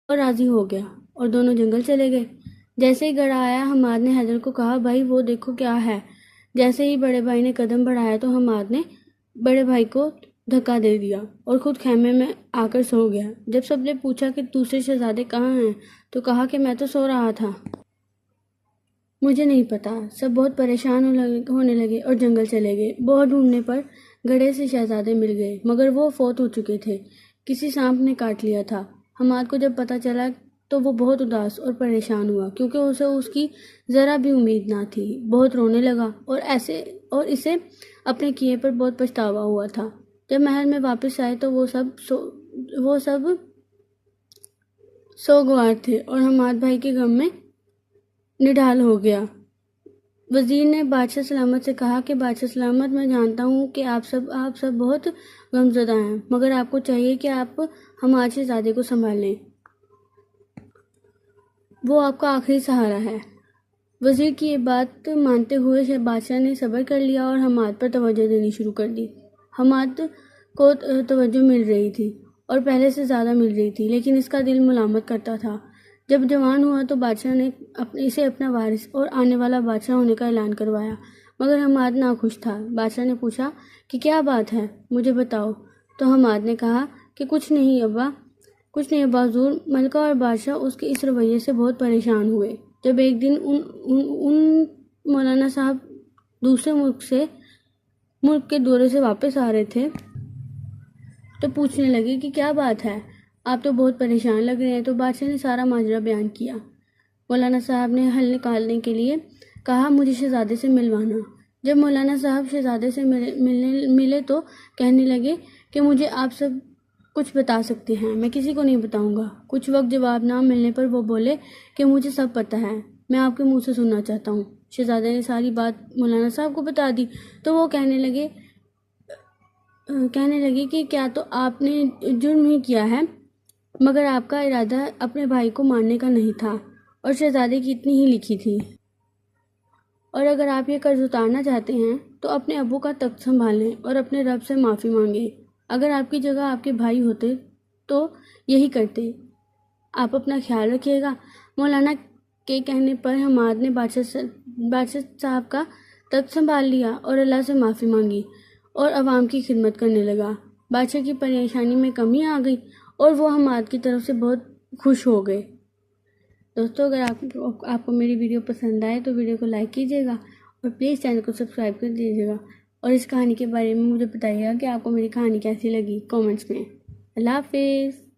اور راضی ہو گیا اور دونوں جنگل چلے گئے۔ جیسے ہی گھر آیا حماد نے حیدر کو کہا، بھائی وہ دیکھو کیا ہے۔ جیسے ہی بڑے بھائی نے قدم بڑھایا تو حماد نے بڑے بھائی کو دھکا دے دیا اور خود خیمے میں آ کر سو گیا۔ جب سب نے پوچھا کہ دوسرے شہزادے کہاں ہیں تو کہا کہ میں تو سو رہا تھا، مجھے نہیں پتا۔ سب بہت پریشان ہونے لگے اور جنگل چلے گئے۔ بہت ڈھونڈنے پر گڑھے سے شہزادے مل گئے، مگر وہ فوت ہو چکے تھے، کسی سانپ نے کاٹ لیا تھا۔ حماد کو جب پتا چلا تو وہ بہت اداس اور پریشان ہوا، کیونکہ اسے اس کی ذرا بھی امید نہ تھی۔ بہت رونے لگا اور اسے اپنے کیے پر بہت پچھتاوا ہوا تھا۔ جب محل میں واپس آئے تو وہ سب سوگوار تھے اور حماد بھائی کے غم میں نڈھال ہو گیا۔ وزیر نے بادشاہ سلامت سے کہا کہ بادشاہ سلامت، میں جانتا ہوں کہ آپ سب بہت غمزدہ ہیں، مگر آپ کو چاہیے کہ آپ حماد شہزادے کو سنبھال لیں، وہ آپ کا آخری سہارا ہے۔ وزیر کی یہ بات مانتے ہوئے بادشاہ نے صبر کر لیا اور حماد پر توجہ دینی شروع کر دی۔ حماد کو توجہ مل رہی تھی اور پہلے سے زیادہ مل رہی تھی، لیکن اس کا دل ملامت کرتا تھا۔ جب جوان ہوا تو بادشاہ نے اسے اپنا وارث اور آنے والا بادشاہ ہونے کا اعلان کروایا، مگر حماد ناخوش تھا۔ بادشاہ نے پوچھا کہ کیا بات ہے، مجھے بتاؤ۔ تو حماد نے کہا کہ کچھ نہیں ابا حضور، ملکہ اور بادشاہ اس کے اس رویے سے بہت پریشان ہوئے۔ جب ایک دن ان مولانا صاحب دوسرے ملک کے دورے سے واپس آ رہے تھے تو پوچھنے لگے کہ کیا بات ہے، آپ تو بہت پریشان لگ رہے ہیں۔ تو بادشاہ نے سارا ماجرا بیان کیا۔ مولانا صاحب نے حل نکالنے کے لیے کہا، مجھے شہزادے سے ملوانا۔ جب مولانا صاحب شہزادے سے ملے تو کہنے لگے کہ مجھے آپ سب کچھ بتا سکتے ہیں، میں کسی کو نہیں بتاؤں گا۔ کچھ وقت جواب نہ ملنے پر وہ بولے کہ مجھے سب پتہ ہے، میں آپ کے منہ سے سننا چاہتا ہوں۔ شہزادے نے ساری بات مولانا صاحب کو بتا دی تو وہ کہنے لگے کہ کیا تو آپ نے جرم ہی کیا ہے، مگر آپ کا ارادہ اپنے بھائی کو مارنے کا نہیں تھا اور شہزادے کی اتنی ہی لکھی تھی، اور اگر آپ یہ قرض اتارنا چاہتے ہیں تو اپنے ابو کا تخت سنبھالیں اور اپنے رب سے معافی مانگیں۔ اگر آپ کی جگہ آپ کے بھائی ہوتے تو یہی کرتے۔ آپ اپنا خیال رکھیے گا۔ مولانا کے کہنے پر حماد نے بادشاہ صاحب کا تخت سنبھال لیا اور اللہ سے معافی مانگی اور عوام کی خدمت کرنے لگا۔ بادشاہ کی پریشانی میں کمی آ گئی اور وہ حماد کی طرف سے بہت خوش ہو گئے۔ دوستو، اگر آپ کو میری ویڈیو پسند آئے تو ویڈیو کو لائک کیجیے گا اور پلیز چینل کو سبسکرائب کر دیجیے گا، اور اس کہانی کے بارے میں مجھے بتائیے گا کہ آپ کو میری کہانی کیسی لگی کامنٹس میں۔ اللہ حافظ۔